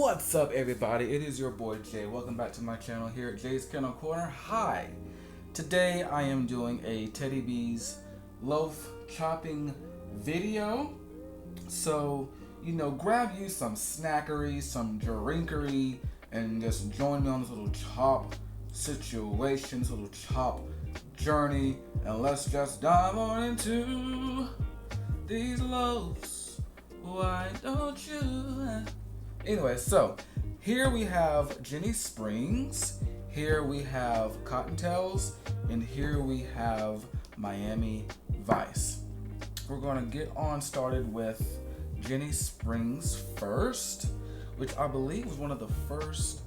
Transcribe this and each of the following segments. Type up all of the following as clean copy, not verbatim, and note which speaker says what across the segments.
Speaker 1: What's up, everybody? It is your boy Jay. Welcome back to my channel here at Jay's Kennel Corner. Hi! Today I am doing a Teddy B's loaf chopping video. So, grab you some snackery, some drinkery, and just join me on this little chop situation, this little chop journey. And let's just dive on into these loaves. Why don't you? Anyway, so here we have Jenny Springs, here we have Cottontails, and here we have Miami Vice. We're going to get on started with Jenny Springs first, which I believe was one of the first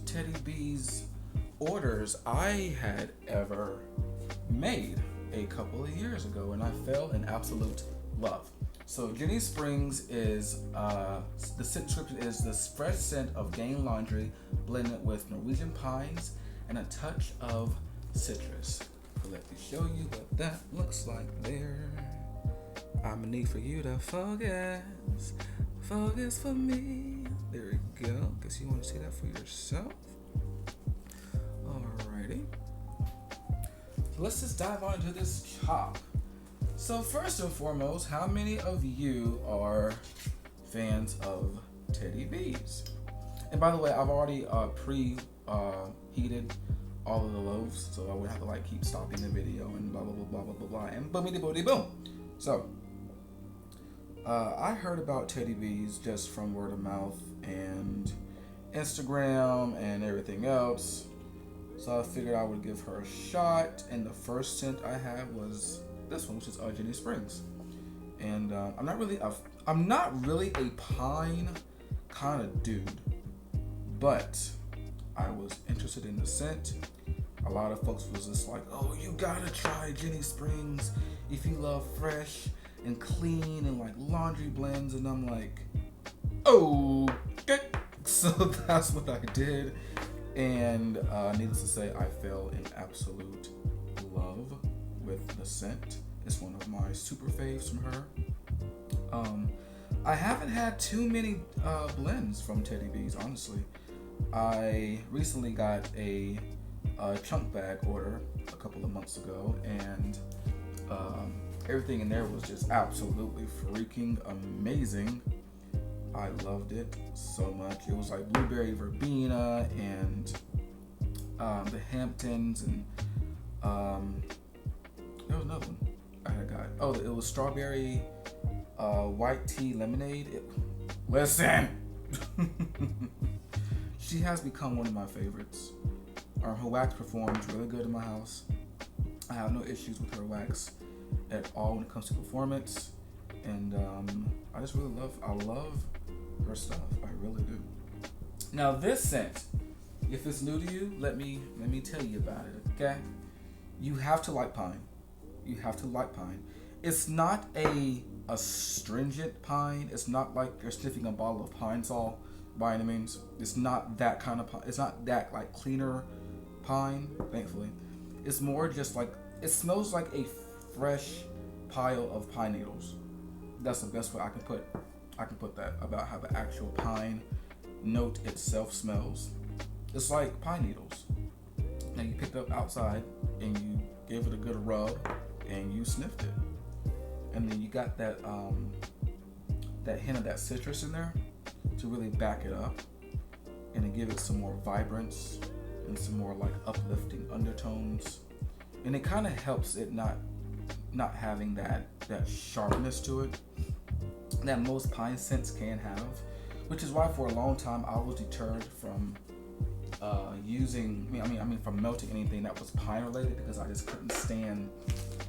Speaker 1: Teddy B's orders I had ever made a couple of years ago, and I fell in absolute love. So Jenny Springs is, the description is the fresh scent of Gain laundry blended with Norwegian pines and a touch of citrus. So let me show you what that looks like there. I'm gonna need for you to focus for me. There we go. Guess you want to see that for yourself. Alrighty. So let's just dive on into this chop. So first and foremost, how many of you are fans of Teddy B's? And by the way, I've already heated all of the loaves, so I wouldn't have to keep stopping the video and blah blah blah blah blah blah and boomity boody boom. So I heard about Teddy B's just from word of mouth and Instagram and everything else. So I figured I would give her a shot, and the first scent I had was this one, which is Jenny Springs. And I'm not really a pine kind of dude, but I was interested in the scent. A lot of folks was just like, oh, you gotta try Jenny Springs if you love fresh and clean and laundry blends. And I'm like, oh, okay. So that's what I did. And needless to say, I fell in absolute love with the scent. It's one of my super faves from her. I haven't had too many blends from Teddy B's, honestly. I recently got a chunk bag order a couple of months ago, and everything in there was just absolutely freaking amazing. I loved it so much. It was like blueberry verbena and the Hamptons, and there was another one I had got. Oh, it was strawberry white tea lemonade. Listen! She has become one of my favorites. Her wax performs really good in my house. I have no issues with her wax at all when it comes to performance. And I just really love her stuff. I really do. Now this scent, if it's new to you, let me tell you about it, okay? You have to like pine. You have to like pine. It's not a astringent pine. It's not like you're sniffing a bottle of Pine Sol by any means. It's not that kind of pine. It's not that cleaner pine, thankfully. It's more just it smells like a fresh pile of pine needles. That's the best way I can put that about how the actual pine note itself smells. It's like pine needles. Now you picked up outside and you gave it a good rub and you sniffed it, and then you got that hint of that citrus in there to really back it up and to give it some more vibrance and some more uplifting undertones, and it kind of helps it not having that sharpness to it that most pine scents can have, which is why for a long time I was deterred from from melting anything that was pine related, because I just couldn't stand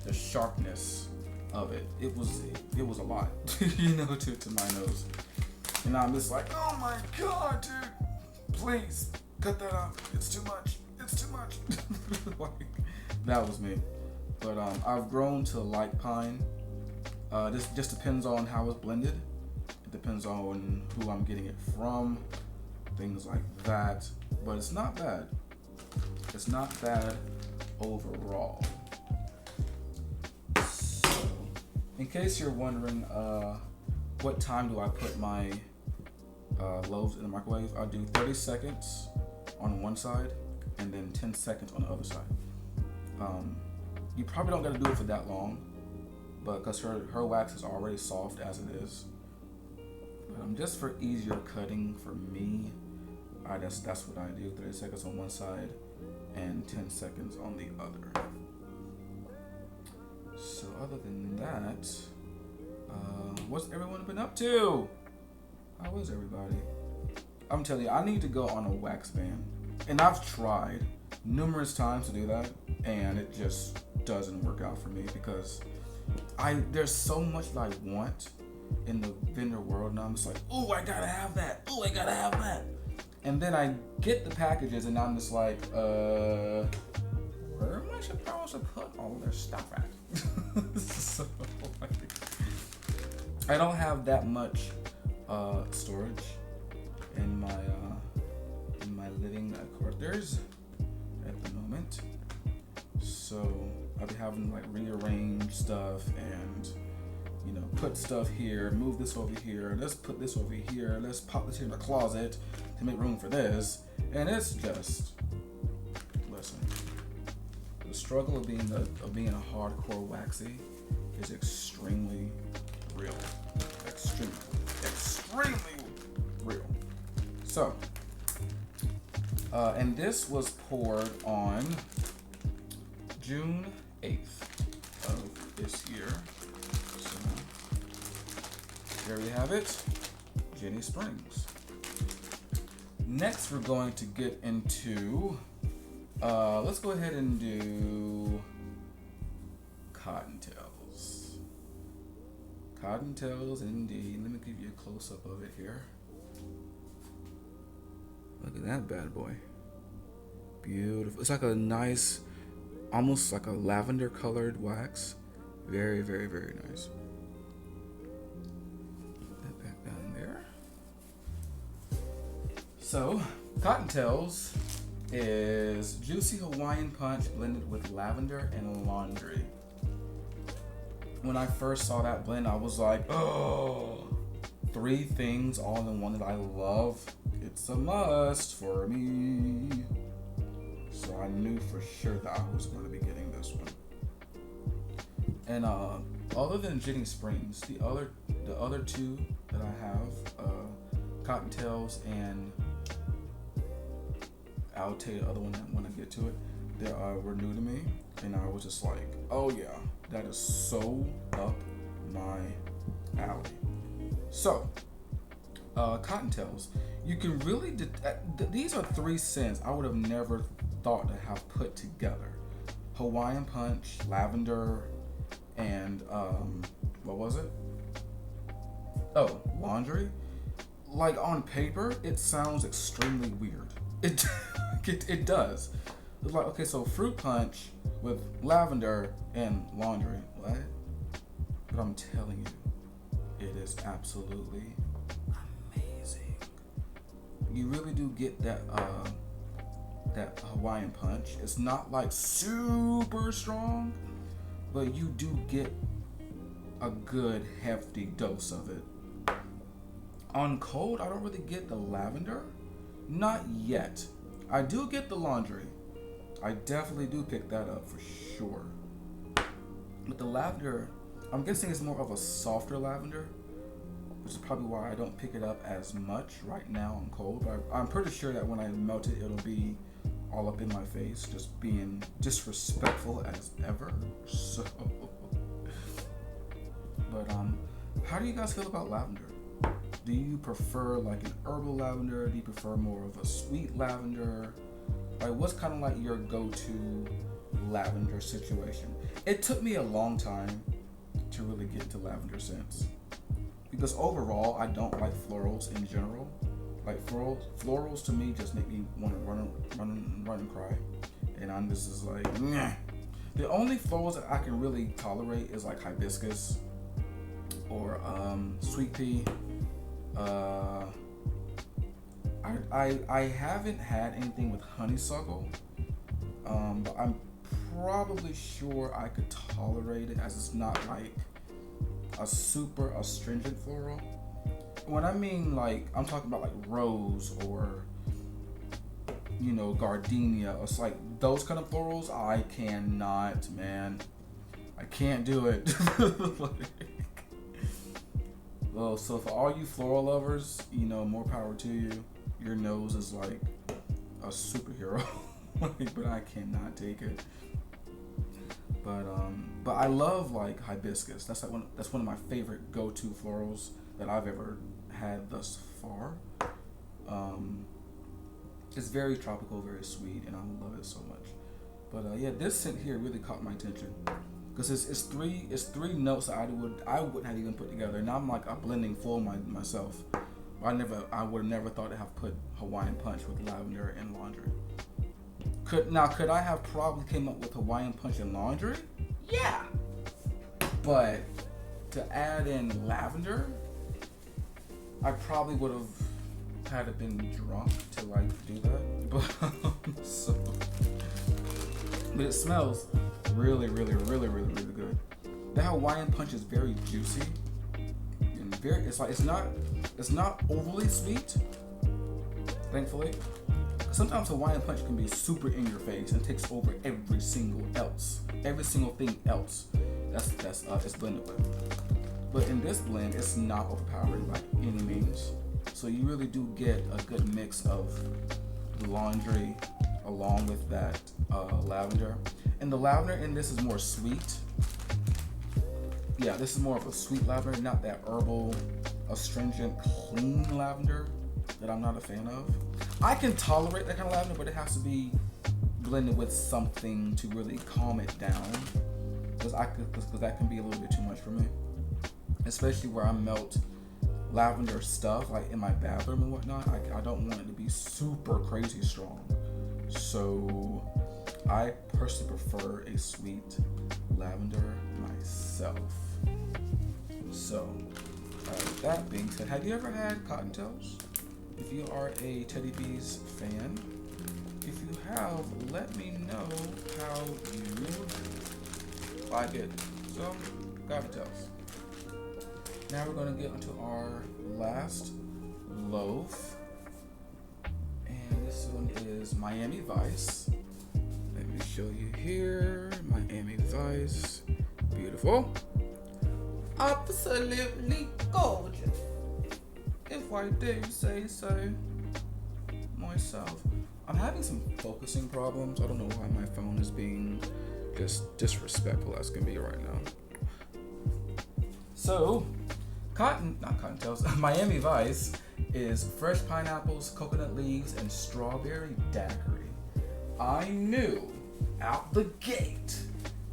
Speaker 1: the sharpness of it. It was a lot, to my nose. And I'm just like, oh my god, dude, please cut that out. It's too much. That was me. But I've grown to like pine. This just depends on how it's blended. It depends on who I'm getting it from, things like that. But it's not bad. It's not bad overall. So, in case you're wondering what time do I put my loaves in the microwave? I do 30 seconds on one side and then 10 seconds on the other side. You probably don't gotta do it for that long, but because her wax is already soft as it is. But just for easier cutting for me, that's what I do. 30 seconds on one side and 10 seconds on the other. So other than that, what's everyone been up to? How is everybody? I'm telling you, I need to go on a wax ban. And I've tried numerous times to do that, and it just doesn't work out for me because there's so much that I want in the vendor world, and I'm just like, oh, I gotta have that. Oh, I gotta have that. And then I get the packages, and I'm just like, where am I supposed to put all their stuff at? So, I don't have that much storage in my living quarters at the moment. So I'll be having to like rearrange stuff and put stuff here, move this over here, let's put this over here, let's pop this in the closet to make room for this. And it's just, listen, the struggle of being a hardcore waxy is extremely real. Extremely real. So, and this was poured on June 8th of this year. So, there we have it, Jenny Springs. Next, we're going to get into, let's go ahead and do Cottontails. Cottontails, indeed. Let me give you a close-up of it here. Look at that bad boy. Beautiful. It's like a nice, almost like a lavender colored wax. Very, very, very nice. Put that back down there. So, Cottontails is juicy Hawaiian punch blended with lavender and laundry. When I first saw that blend, I was like, oh, 3 things all in one that I love. It's a must for me. So I knew for sure that I was going to be getting this one. And other than Jenny Springs, the other 2 that I have, Cottontails and I'll tell you the other one when I get to it. They were new to me, and I was just like, oh yeah, that is so up my alley. So, Cottontails, you can really, these are 3 scents I would have never thought to have put together. Hawaiian punch, lavender, and what was it? Oh, laundry. Like on paper, it sounds extremely weird. It does. It's like, okay, so fruit punch with lavender and laundry. What? But I'm telling you, it is absolutely amazing. You really do get that Hawaiian punch. It's not like super strong, but you do get a good hefty dose of it. On cold, I don't really get the lavender. Not yet. I do get the laundry. I definitely do pick that up for sure. But the lavender, I'm guessing it's more of a softer lavender, which is probably why I don't pick it up as much right now on cold. But I'm pretty sure that when I melt it, it'll be all up in my face, just being disrespectful as ever. So, but how do you guys feel about lavender? Do you prefer like an herbal lavender? Do you prefer more of a sweet lavender? Like, what's kind of like your go-to lavender situation? It took me a long time to really get into lavender scents because overall, I don't like florals in general. Like florals to me just make me want to run and cry, and I'm just like, nah. The only florals that I can really tolerate is like hibiscus or sweet pea. I haven't had anything with honeysuckle, but I'm probably sure I could tolerate it as it's not like a super astringent floral. When I mean like, I'm talking about like rose or, you know, gardenia. It's like those kind of florals. I cannot, man. I can't do it. Well, so for all you floral lovers, you know, more power to you. Your nose is like a superhero. But I cannot take it. But I love like hibiscus. That's one of my favorite go-to florals that I've ever had thus far. It's very tropical, very sweet, and I love it so much. But yeah, this scent here really caught my attention because it's three notes that I wouldn't have even put together. And I'm blending full myself. I would have never thought to have put Hawaiian Punch with lavender and laundry. Could I have probably came up with Hawaiian Punch and laundry? Yeah. But to add in lavender, I probably would have had to been drunk to like do that. But it smells really, really, really, really, really good. The Hawaiian Punch is very juicy and it's not overly sweet, thankfully. Sometimes Hawaiian Punch can be super in your face and takes over every single thing else it's blended with. But in this blend, it's not overpowering by any means. So you really do get a good mix of the laundry along with that lavender. And the lavender in this is more sweet. Yeah, this is more of a sweet lavender, not that herbal, astringent, clean lavender that I'm not a fan of. I can tolerate that kind of lavender, but it has to be blended with something to really calm it down. Because that can be a little bit too much for me. Especially where I melt lavender stuff, like in my bathroom and whatnot. I don't want it to be super crazy strong. So I personally prefer a sweet lavender myself. So that being said, have you ever had Cottontails? If you are a Teddy B's fan, if you have, let me know how you like it. So, Cottontails. Now we're going to get into our last loaf. And this one is Miami Vice. Let me show you here. Miami Vice. Beautiful. Absolutely gorgeous. If I do say so myself. I'm having some focusing problems. I don't know why my phone is being just disrespectful as can be right now. So, Miami Vice is fresh pineapples, coconut leaves, and strawberry daiquiri. I knew out the gate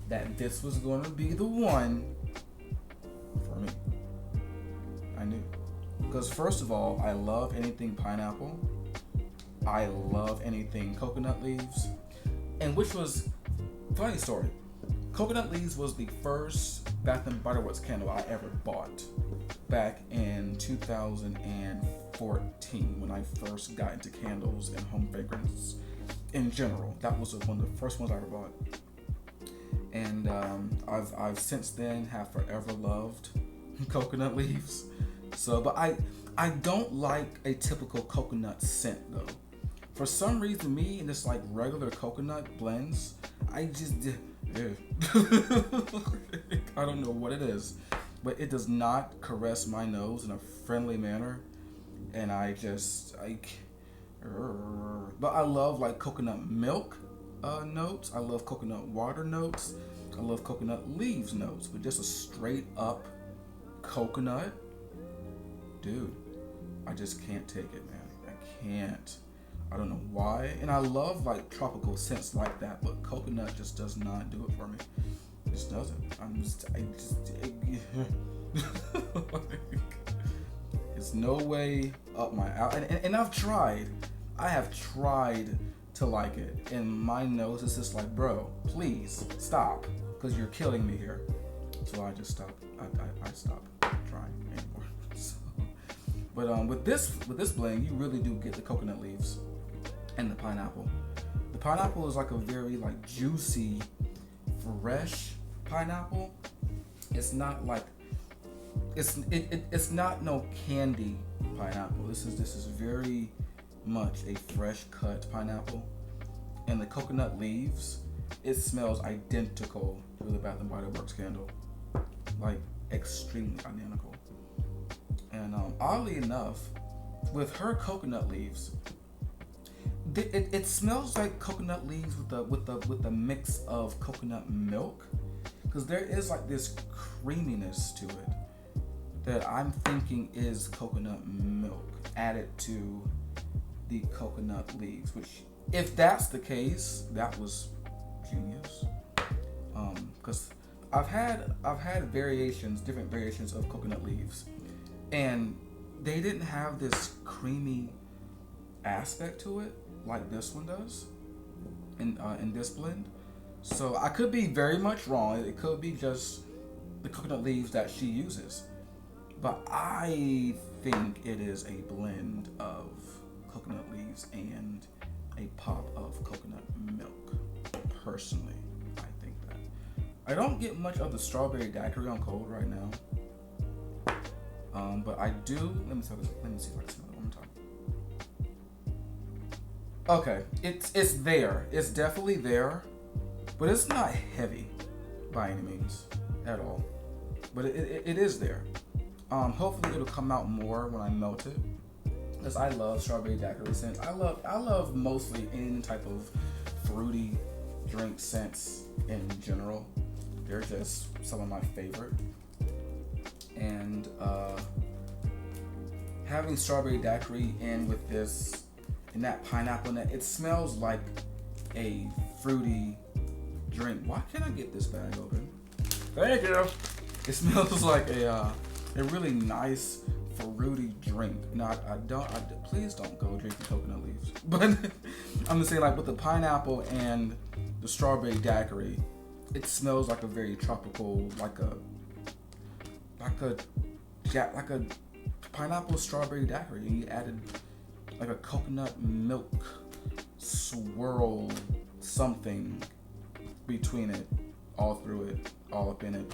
Speaker 1: that this was going to be the one for me. I knew. Because first of all, I love anything pineapple. I love anything coconut leaves. And which was, funny story, coconut leaves was the first Bath & Body Works candle I ever bought back in 2014 when I first got into candles and home fragrance in general. That was one of the first ones I ever bought. And I've since then have forever loved coconut leaves. So, but I don't like a typical coconut scent though. For some reason, me and this like regular coconut blends, I just I don't know what it is, but it does not caress my nose in a friendly manner, and but I love like coconut milk notes. I love coconut water notes. I love coconut leaves notes, but just a straight up coconut, dude, I just can't take it, man. I can't. I don't know why. And I love like tropical scents like that, but coconut just does not do it for me. It just doesn't. It's no way up my alley. And I've tried. I have tried to like it. And my nose is just like, bro, please stop. Because you're killing me here. So I just stopped. I stopped trying anymore. So, but with this blend, you really do get the coconut leaves and the pineapple. The pineapple is like a very like juicy, fresh pineapple. It's not like it's not no candy pineapple. This is very much a fresh cut pineapple, and the coconut leaves. It smells identical to the Bath and Body Works candle, like extremely identical. And oddly enough, with her coconut leaves, it smells like coconut leaves with the mix of coconut milk, because there is like this creaminess to it that I'm thinking is coconut milk added to the coconut leaves. Which, if that's the case, that was genius. Because I've had different variations of coconut leaves, and they didn't have this creamy aspect to it like this one does in this blend. So I could be very much wrong. It could be just the coconut leaves that she uses, but I think it is a blend of coconut leaves and a pop of coconut milk. Personally, I think that. I don't get much of the strawberry daiquiri on cold right now, but I do. Let me see if I can smell it one more time. Okay, it's there. It's definitely there, but it's not heavy by any means at all. But it is there. Hopefully it'll come out more when I melt it, because I love strawberry daiquiri scents. I love mostly any type of fruity drink scents in general. They're just some of my favorite. And having strawberry daiquiri in with this and that pineapple in it smells like a fruity drink. Why can't I get this bag open? Thank you. It smells like a really nice fruity drink. Now, please don't go drinking coconut leaves. But I'm just saying, like, with the pineapple and the strawberry daiquiri, it smells like a very tropical, like a pineapple strawberry daiquiri. And you added like a coconut milk swirl something between it, all through it, all up in it,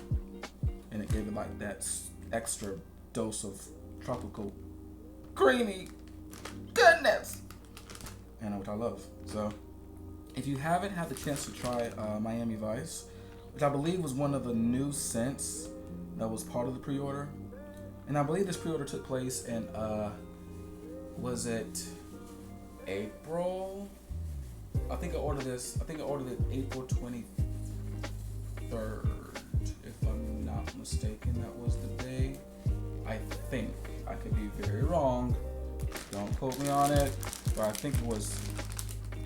Speaker 1: and it gave it like that extra dose of tropical creamy goodness, and which I love. So if you haven't had the chance to try Miami Vice, which I believe was one of the new scents that was part of the pre-order, and I believe this pre-order took place in was it April? I think I ordered it April 23rd, if I'm not mistaken. That was the day. I think. I could be very wrong. Don't quote me on it. But I think it was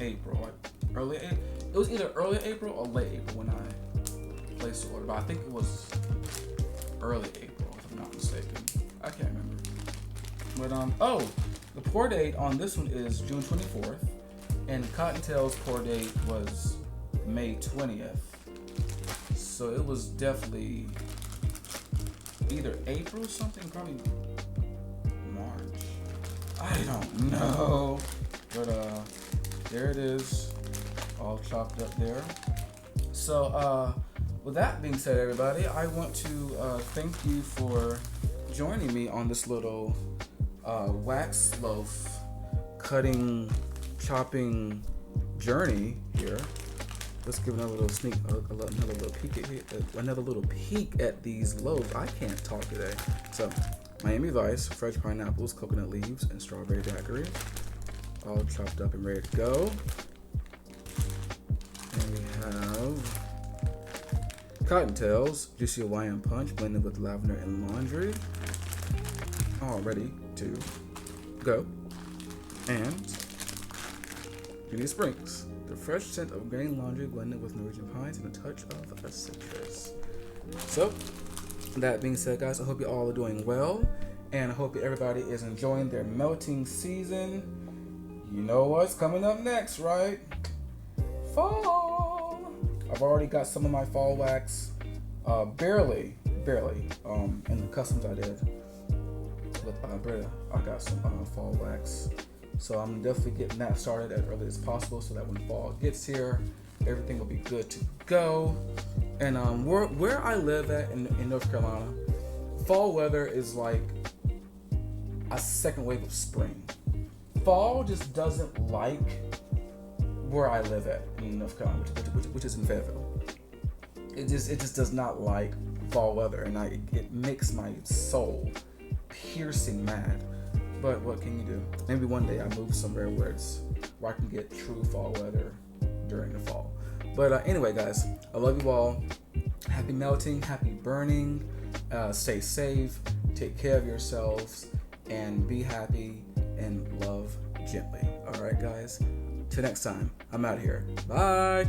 Speaker 1: April. It was either early April or late April when I placed the order. But I think it was early April, if I'm not mistaken. I can't remember. But the pour date on this one is June 24th, and Cottontails pour date was May 20th. So it was definitely either April something, probably March. I don't know. But there it is, all chopped up there. So with that being said, everybody, I want to thank you for joining me on this little wax loaf cutting, chopping journey here. Let's give another little another little peek at these loaves. I can't talk today. So, Miami Vice, fresh pineapples, coconut leaves, and strawberry daiquiri, all chopped up and ready to go. And we have Cottontails, juicy Hawaiian punch blended with lavender and laundry, all ready to go. And Beauty Springs, the fresh scent of grain laundry blended with Norwegian pines and a touch of a citrus. So, that being said, guys, I hope you all are doing well, and I hope everybody is enjoying their melting season. You know what's coming up next, right? Fall. I've already got some of my fall wax, barely, in the customs I did with Brita. I got some fall wax. So I'm definitely getting that started as early as possible so that when fall gets here, everything will be good to go. And where I live at in North Carolina, fall weather is like a second wave of spring. Fall just doesn't like where I live at in North Carolina, which is in Fayetteville. It just does not like fall weather, and it makes my soul piercing mad. But what can you do? Maybe one day I move somewhere where I can get true fall weather during the fall. But anyway, guys, I love you all. Happy melting, happy burning. Stay safe, take care of yourselves, and be happy and love gently. All right, guys. Till next time, I'm out here. Bye.